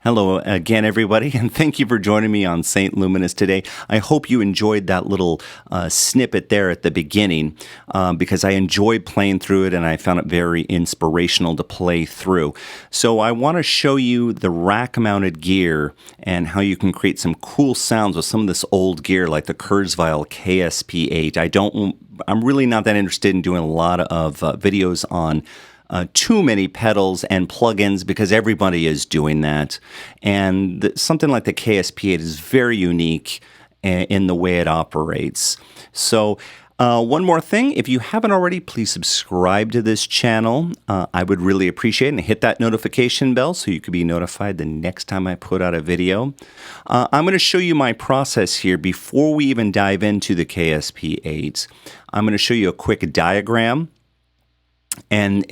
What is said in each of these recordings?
Hello again, everybody, and thank you for joining me on Saint Luminus today. I hope you enjoyed that little snippet there at the beginning because I enjoyed playing through it and I found it very inspirational to play through. So I want to show you the rack-mounted gear and how you can create some cool sounds with some of this old gear like the Kurzweil KSP8. I'm really not that interested in doing a lot of videos on too many pedals and plugins because everybody is doing that. And something like the KSP8 is very unique in the way it operates. So one more thing, if you haven't already, please subscribe to this channel. I would really appreciate it. And hit that notification bell so you can be notified the next time I put out a video. I'm going to show you my process here before we even dive into the KSP8. I'm going to show you a quick diagram. And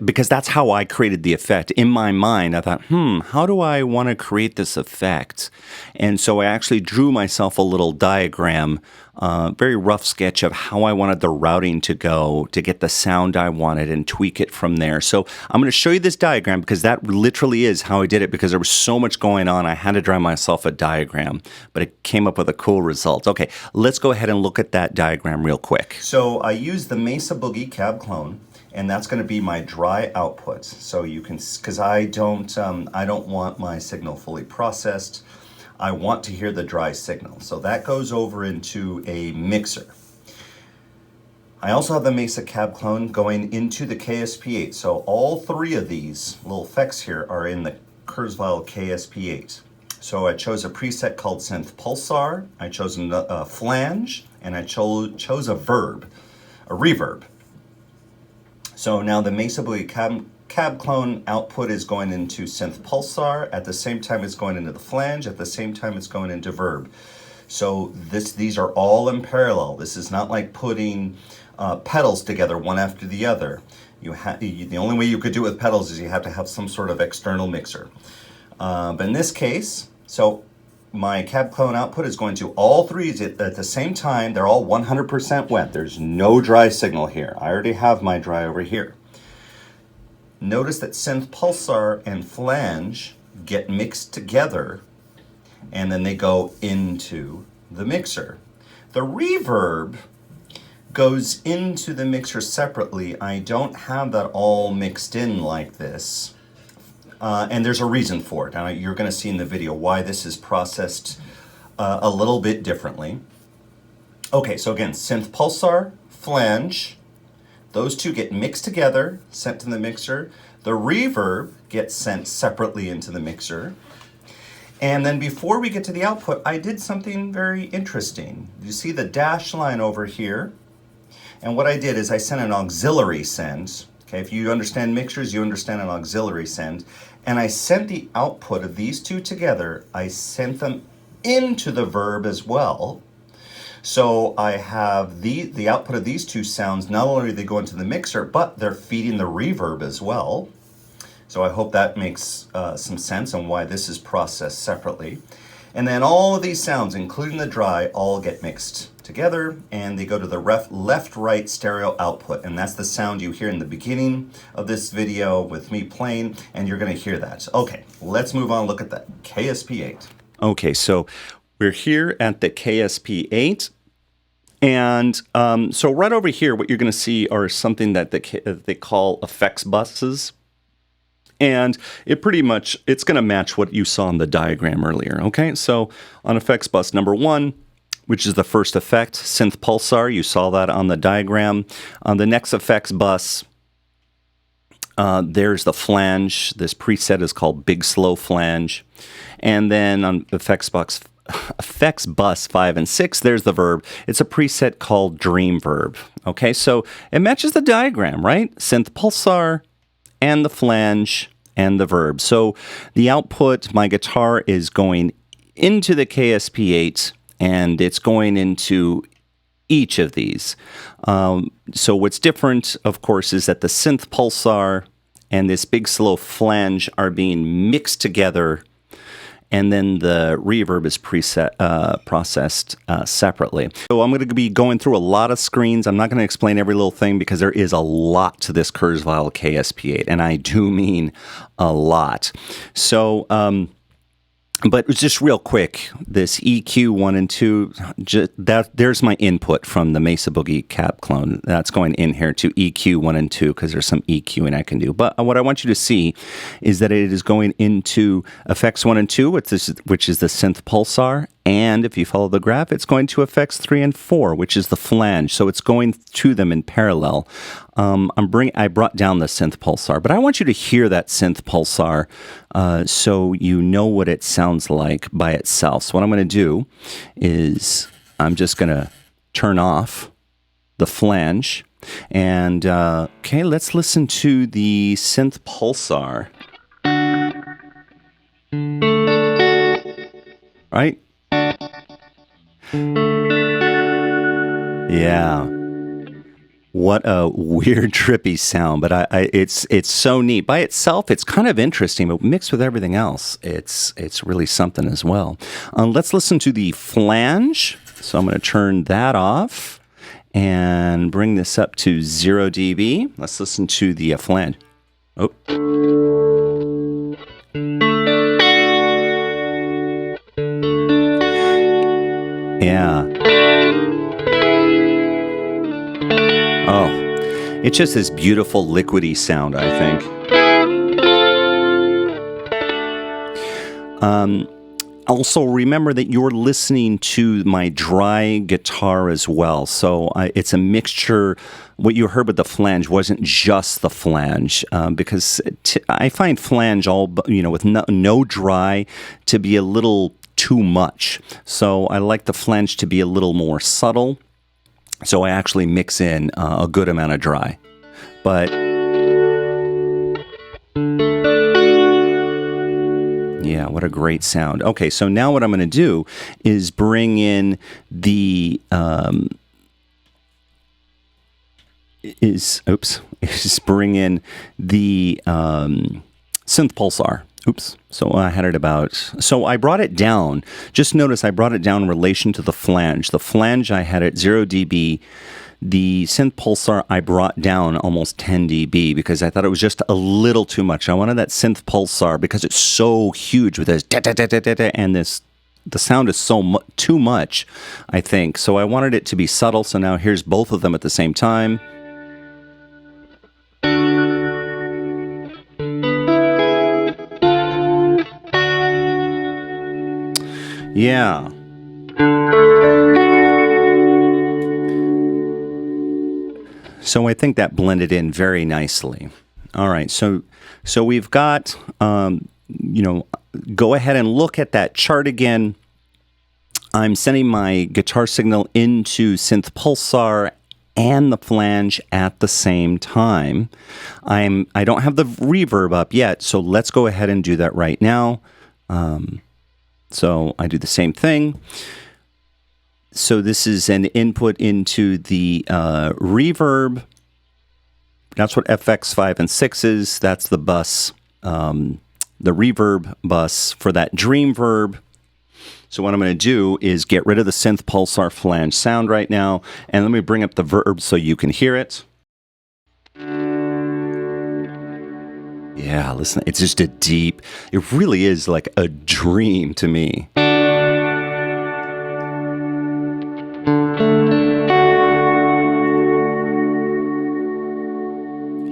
because that's how I created the effect. In my mind, I thought, how do I want to create this effect? And so I actually drew myself a little diagram, very rough sketch of how I wanted the routing to go to get the sound I wanted and tweak it from there. So I'm going to show you this diagram because that literally is how I did it because there was so much going on. I had to draw myself a diagram, but it came up with a cool result. Okay, let's go ahead and look at that diagram real quick. So I used the Mesa Boogie cab clone. And that's going to be my dry output. So you can, because I don't want my signal fully processed. I want to hear the dry signal. So that goes over into a mixer. I also have the Mesa cab clone going into the KSP8. So all three of these little effects here are in the Kurzweil KSP8. So I chose a preset called Synth Pulsar. I chose a flange, and I chose a reverb. So now the Mesa Boogie cab clone output is going into Synth Pulsar. At the same time, it's going into the flange. At the same time, it's going into verb. So these are all in parallel. This is not like putting pedals together one after the other. The only way you could do it with pedals is you have to have some sort of external mixer. But in this case, so my cab clone output is going to all three at the same time. They're all 100% wet. There's no dry signal here. I already have my dry over here. Notice that Synth Pulsar and flange get mixed together and then they go into the mixer. The reverb goes into the mixer separately. I don't have that all mixed in like this. And there's a reason for it. Now, you're going to see in the video why this is processed a little bit differently. Okay, so again, Synth Pulsar, flange, those two get mixed together, sent to the mixer. The reverb gets sent separately into the mixer. And then before we get to the output, I did something very interesting. You see the dash line over here? And what I did is I sent an auxiliary send. Okay, if you understand mixers, you understand an auxiliary send. And I sent the output of these two together, I sent them into the verb as well. So I have the output of these two sounds, not only do they go into the mixer, but they're feeding the reverb as well. So I hope that makes some sense on why this is processed separately. And then all of these sounds, including the dry, all get mixed together and they go to the left-right stereo output. And that's the sound you hear in the beginning of this video with me playing, and you're going to hear that. Okay, let's move on and look at that KSP8. Okay, so we're here at the KSP8. And so right over here, what you're going to see are something that they call effects buses. And it's going to match what you saw in the diagram earlier, okay? So on effects bus number 1, which is the first effect, Synth Pulsar, you saw that on the diagram. On the next effects bus, there's the flange. This preset is called Big Slow Flange. And then on effects bus 5 and 6, there's the verb. It's a preset called Dream Verb, okay? So it matches the diagram, right? Synth Pulsar and the flange and the verb. So the output, my guitar is going into the KSP8 and it's going into each of these. So what's different, of course, is that the Synth Pulsar and this Big Slow Flange are being mixed together and then the reverb is processed separately. So I'm going to be going through a lot of screens. I'm not going to explain every little thing because there is a lot to this Kurzweil KSP8, and I do mean a lot. So, but just real quick, this EQ 1 and 2, there's my input from the Mesa Boogie Cap clone. That's going in here to EQ 1 and 2 because there's some EQing I can do. But what I want you to see is that it is going into FX 1 and 2, which is the synth pulsar. And if you follow the graph, it's going to FX 3 and 4, which is the flange. So it's going to them in parallel. I brought down the synth pulsar, but I want you to hear that synth pulsar so you know what it sounds like by itself. So what I'm going to do is I'm just going to turn off the flange. And, okay, let's listen to the synth pulsar. Right? Yeah. What a weird, trippy sound, but it's so neat. By itself, it's kind of interesting, but mixed with everything else, it's really something as well. Let's listen to the flange. So I'm going to turn that off and bring this up to 0 dB. Let's listen to the flange. Oh. Yeah. Oh, it's just this beautiful liquidy sound, I think. Also, remember that you're listening to my dry guitar as well. So it's a mixture. What you heard with the flange wasn't just the flange, because I find flange with no dry to be a little too much. So I like the flange to be a little more subtle. So I actually mix in a good amount of dry. But yeah, what a great sound. Okay, so now what I'm going to do is bring in the bring in the synth pulsar. Oops. So I had it so I brought it down. Just notice I brought it down in relation to the flange. The flange I had at 0 dB. The synth pulsar I brought down almost 10 dB because I thought it was just a little too much. I wanted that synth pulsar because it's so huge with this and the sound is too much, I think. So I wanted it to be subtle. So now here's both of them at the same time. Yeah. So I think that blended in very nicely. All right. So we've got, go ahead and look at that chart again. I'm sending my guitar signal into synth pulsar and the flange at the same time. I don't have the reverb up yet, so let's go ahead and do that right now. So I do the same thing. So this is an input into the reverb. That's what FX 5 and 6 is. That's the bus, the reverb bus for that dream verb. So what I'm going to do is get rid of the synth pulsar flange sound right now. And let me bring up the verb so you can hear it. Yeah, listen, it's just it really is like a dream to me.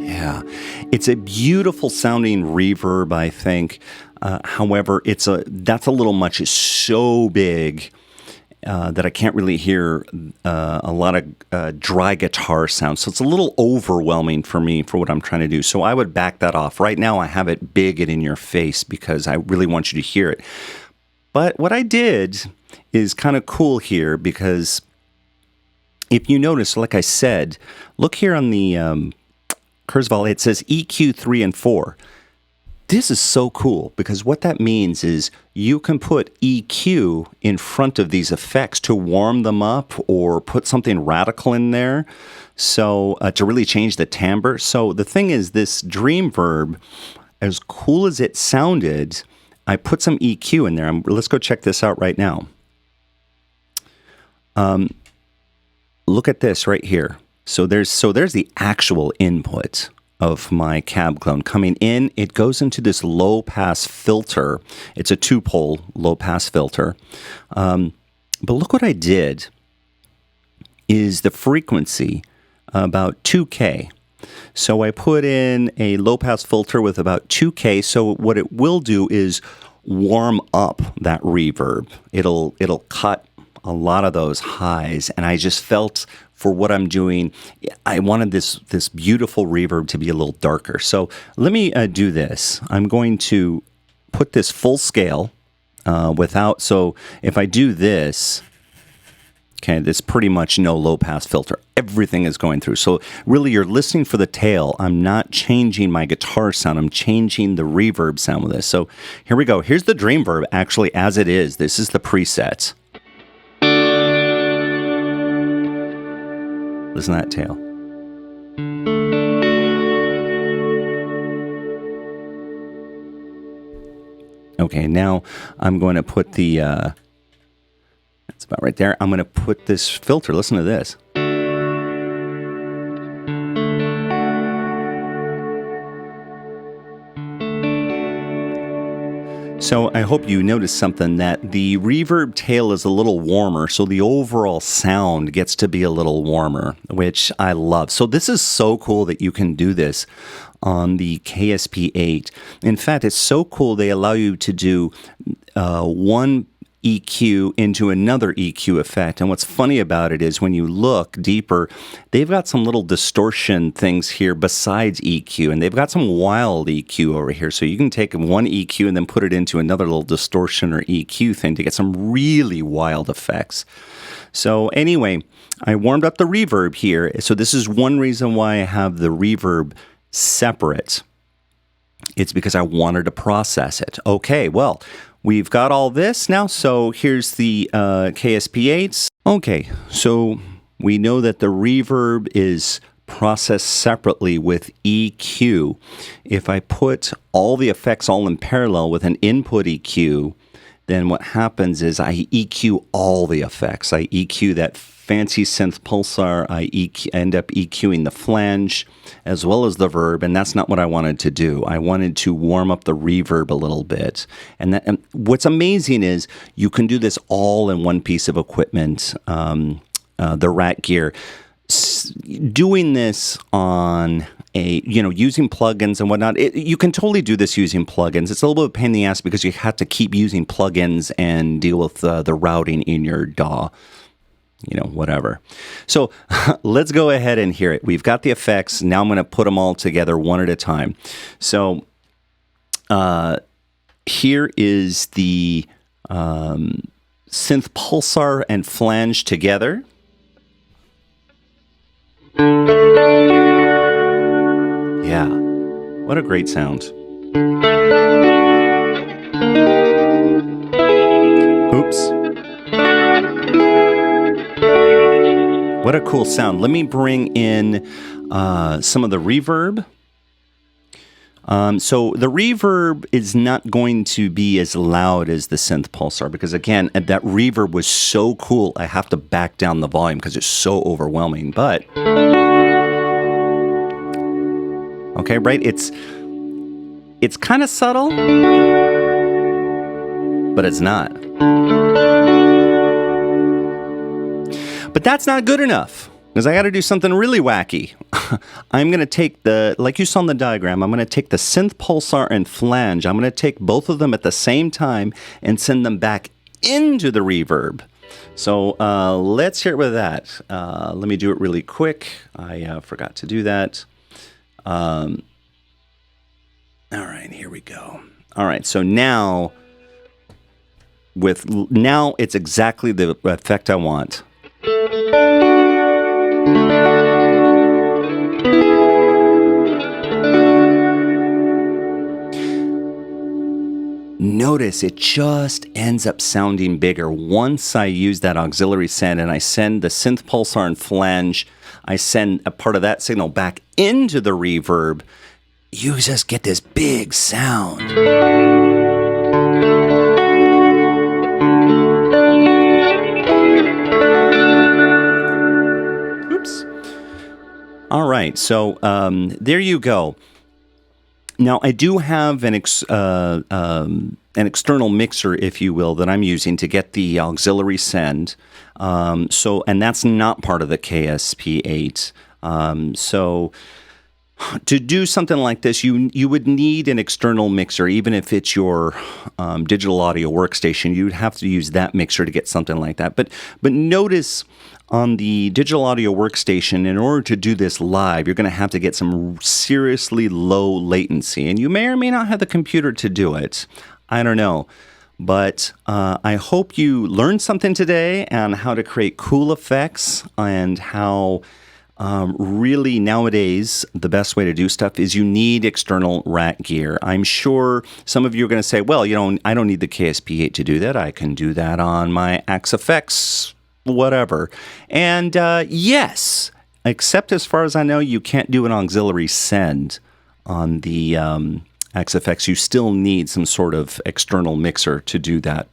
Yeah, it's a beautiful sounding reverb, I think. However, that's a little much. It's so big that I can't really hear a lot of dry guitar sound. So it's a little overwhelming for me for what I'm trying to do. So I would back that off. Right now I have it big and in your face because I really want you to hear it. But what I did is kind of cool here because if you notice, like I said, look here on the Kurzweil, it says EQ 3 and 4. This is so cool because what that means is you can put EQ in front of these effects to warm them up or put something radical in there, so to really change the timbre. So the thing is, this dream verb, as cool as it sounded, I put some EQ in there. Let's go check this out right now. Look at this right here. So there's the actual input of my cab clone coming in. It goes into this low pass filter. It's a 2-pole low pass filter. But look what I did is the frequency about 2K. So I put in a low pass filter with about 2K. So what it will do is warm up that reverb. It'll cut a lot of those highs, and I just felt for what I'm doing, I wanted this beautiful reverb to be a little darker. So let me do this. I'm going to put this full scale without, so if I do this, okay, there's pretty much no low pass filter. Everything is going through. So really you're listening for the tail. I'm not changing my guitar sound. I'm changing the reverb sound with this. So here we go. Here's the Dreamverb actually as it is. This is the preset. Listen to that tail. Okay, now I'm going to put the, that's about right there. I'm going to put this filter. Listen to this. So I hope you noticed something, that the reverb tail is a little warmer, so the overall sound gets to be a little warmer, which I love. So this is so cool that you can do this on the KSP8. In fact, it's so cool they allow you to do one EQ into another EQ effect. And what's funny about it is when you look deeper, they've got some little distortion things here besides EQ, and they've got some wild EQ over here. So you can take one EQ and then put it into another little distortion or EQ thing to get some really wild effects. So anyway, I warmed up the reverb here. So this is one reason why I have the reverb separate. It's because I wanted to process it. Okay, well, we've got all this now, so here's the KSP8s. Okay, so we know that the reverb is processed separately with EQ. If I put all the effects all in parallel with an input EQ, then what happens is I EQ all the effects. I EQ that fancy synth pulsar. I end up EQing the flange as well as the verb, and that's not what I wanted to do. I wanted to warm up the reverb a little bit. And what's amazing is you can do this all in one piece of equipment, the Rat Gear. Doing this on using plugins and whatnot, you can totally do this using plugins. It's a little bit of a pain in the ass because you have to keep using plugins and deal with the routing in your DAW. Whatever. So let's go ahead and hear it. We've got the effects. Now I'm going to put them all together one at a time. So here is the synth pulsar and flange together. Yeah, what a great sound. Oops. What a cool sound. Let me bring in some of the reverb. So the reverb is not going to be as loud as the synth pulsar because, again, that reverb was so cool, I have to back down the volume because it's so overwhelming. But, okay, right? It's kind of subtle, but it's not. But that's not good enough, because I got to do something really wacky. I'm going to take like you saw in the diagram, I'm going to take the synth pulsar and flange. I'm going to take both of them at the same time and send them back into the reverb. So let's hear it with that. Let me do it really quick. I forgot to do that. All right, here we go. All right, so now it's exactly the effect I want. Notice it just ends up sounding bigger once I use that auxiliary send and I send the synth pulsar and flange. I send a part of that signal back into the reverb. You just get this big sound. right, so there you go. Now, I do have an external mixer, if you will, that I'm using to get the auxiliary send. And that's not part of the KSP8. So to do something like this, you would need an external mixer, even if it's your digital audio workstation. You'd have to use that mixer to get something like that. But notice on the digital audio workstation, in order to do this live, you're going to have to get some seriously low latency. And you may or may not have the computer to do it. I don't know. But I hope you learned something today on how to create cool effects and how really nowadays the best way to do stuff is you need external rack gear. I'm sure some of you are going to say, well, I don't need the KSP8 to do that. I can do that on my FX whatever. And yes, except as far as I know, you can't do an auxiliary send on the XFX. You still need some sort of external mixer to do that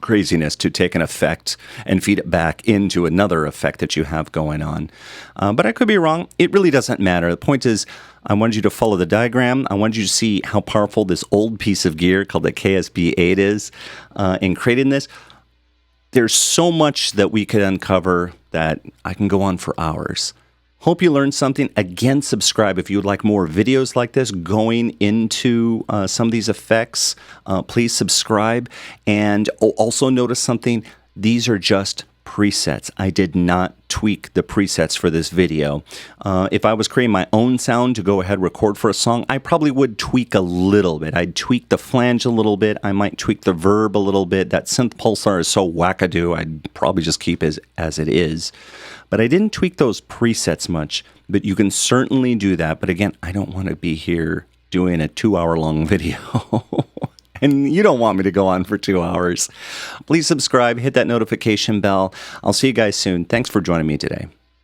craziness, to take an effect and feed it back into another effect that you have going on. But I could be wrong. It really doesn't matter. The point is, I wanted you to follow the diagram. I wanted you to see how powerful this old piece of gear called the KSP8 is in creating this. There's so much that we could uncover that I can go on for hours. Hope you learned something. Again, subscribe if you would like more videos like this going into some of these effects. Please subscribe. And also notice something. These are just presets. I did not tweak the presets for this video. If I was creating my own sound to go ahead and record for a song, I probably would tweak a little bit. I'd tweak the flange a little bit. I might tweak the verb a little bit. That synth pulsar is so wackadoo, I'd probably just keep it as it is. But I didn't tweak those presets much, but you can certainly do that. But again, I don't want to be here doing a 2-hour-long video. And you don't want me to go on for 2 hours. Please subscribe, hit that notification bell. I'll see you guys soon. Thanks for joining me today.